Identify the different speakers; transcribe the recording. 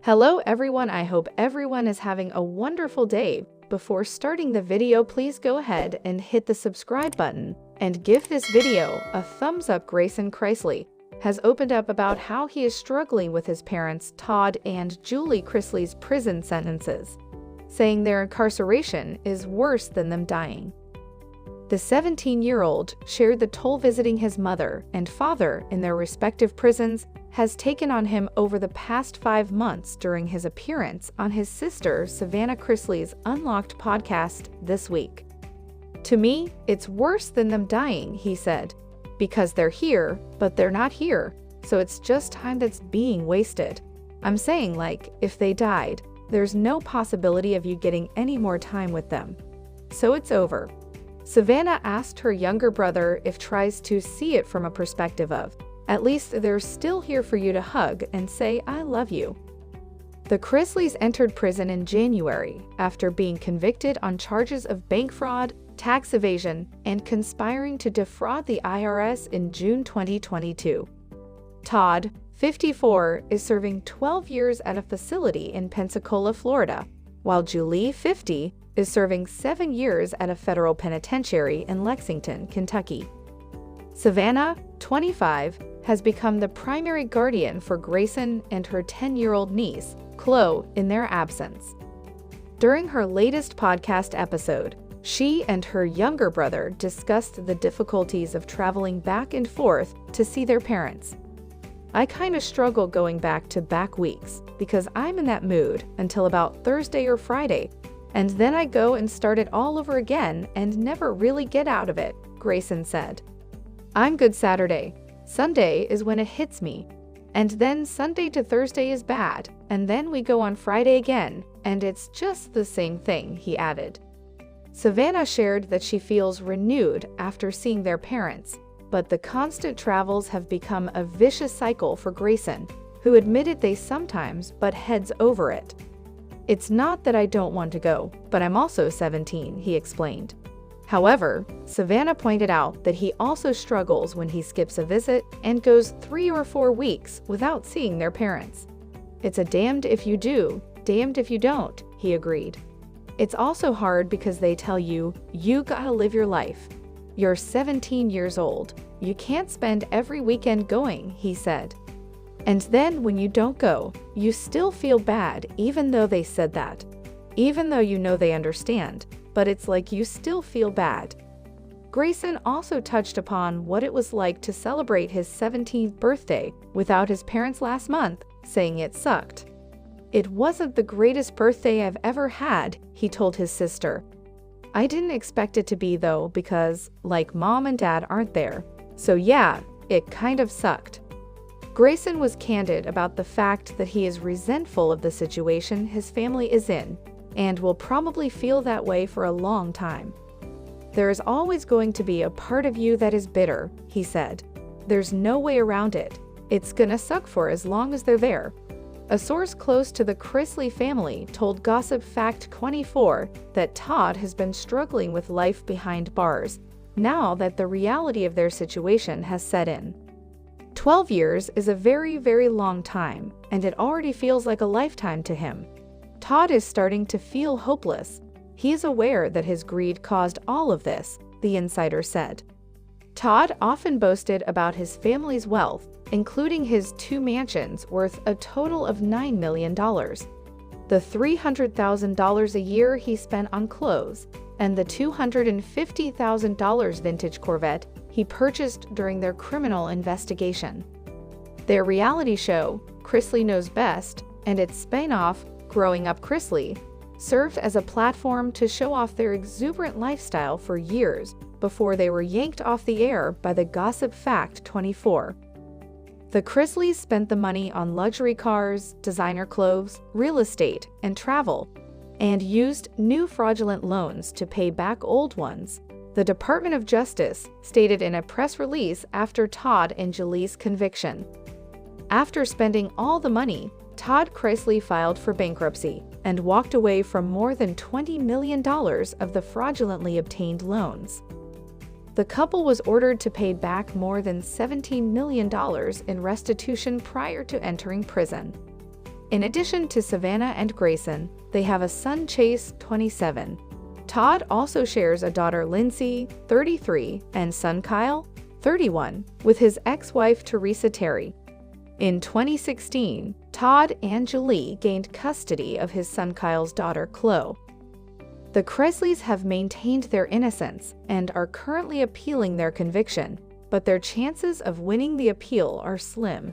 Speaker 1: Hello everyone, I hope everyone is having a wonderful day. Before starting the video, please go ahead and hit the subscribe button and give this video a thumbs up. Grayson Chrisley has opened up about how he is struggling with his parents Todd and Julie Chrisley's prison sentences, saying their incarceration is worse than them dying. The 17-year-old shared the toll visiting his mother and father in their respective prisons has taken on him over the past 5 months during his appearance on his sister Savannah Chrisley's Unlocked podcast this week. "To me, it's worse than them dying," he said, "because they're here, but they're not here, so it's just time that's being wasted. I'm saying, like, if they died, there's no possibility of you getting any more time with them. So it's over." Savannah asked her younger brother if tries to see it from a perspective of, "At least they're still here for you to hug and say, 'I love you.'" The Chrisleys entered prison in January after being convicted on charges of bank fraud, tax evasion, and conspiring to defraud the IRS in June 2022. Todd, 54, is serving 12 years at a facility in Pensacola, Florida, while Julie, 50, is serving 7 years at a federal penitentiary in Lexington, Kentucky. Savannah, 25, has become the primary guardian for Grayson and her 10-year-old niece, Chloe, in their absence. During her latest podcast episode, she and her younger brother discussed the difficulties of traveling back and forth to see their parents. "I kinda struggle going back-to-back weeks because I'm in that mood until about Thursday or Friday, and then I go and start it all over again and never really get out of it," Grayson said. "I'm good Saturday. Sunday is when it hits me. And then Sunday to Thursday is bad, and then we go on Friday again, and it's just the same thing," he added. Savannah shared that she feels renewed after seeing their parents, but the constant travels have become a vicious cycle for Grayson, who admitted they sometimes butt heads over it. "It's not that I don't want to go, but I'm also 17, he explained. However, Savannah pointed out that he also struggles when he skips a visit and goes 3 or 4 weeks without seeing their parents. "It's a damned if you do, damned if you don't," he agreed. "It's also hard because they tell you, you gotta live your life. You're 17 years old. You can't spend every weekend going," he said. "And then when you don't go, you still feel bad even though they said that. Even though you know they understand, but it's like you still feel bad." Grayson also touched upon what it was like to celebrate his 17th birthday without his parents last month, saying it sucked. "It wasn't the greatest birthday I've ever had," he told his sister. "I didn't expect it to be though because, like, mom and dad aren't there. So yeah, it kind of sucked." Grayson was candid about the fact that he is resentful of the situation his family is in, and will probably feel that way for a long time. "There is always going to be a part of you that is bitter," he said. "There's no way around it. It's gonna suck for as long as they're there." A source close to the Chrisley family told Gossip Fact 24 that Todd has been struggling with life behind bars, now that the reality of their situation has set in. 12 years is a very, very long time, and it already feels like a lifetime to him. Todd is starting to feel hopeless. He is aware that his greed caused all of this, the insider said. Todd often boasted about his family's wealth, including his 2 mansions worth a total of $9 million, the $300,000 a year he spent on clothes, and the $250,000 vintage Corvette he purchased during their criminal investigation. Their reality show, Chrisley Knows Best, and its spin-off, Growing Up Chrisley, served as a platform to show off their exuberant lifestyle for years before they were yanked off the air by the Gossip Fact 24. The Chrisleys spent the money on luxury cars, designer clothes, real estate, and travel, and used new fraudulent loans to pay back old ones, the Department of Justice stated in a press release after Todd and Julie's conviction. After spending all the money, Todd Chrisley filed for bankruptcy and walked away from more than $20 million of the fraudulently obtained loans. The couple was ordered to pay back more than $17 million in restitution prior to entering prison. In addition to Savannah and Grayson, they have a son, Chase, 27. Todd also shares a daughter, Lindsay, 33, and son, Kyle, 31, with his ex-wife, Teresa Terry. In 2016, Todd and Julie gained custody of his son Kyle's daughter, Chloe. The Chrisleys have maintained their innocence and are currently appealing their conviction, but their chances of winning the appeal are slim.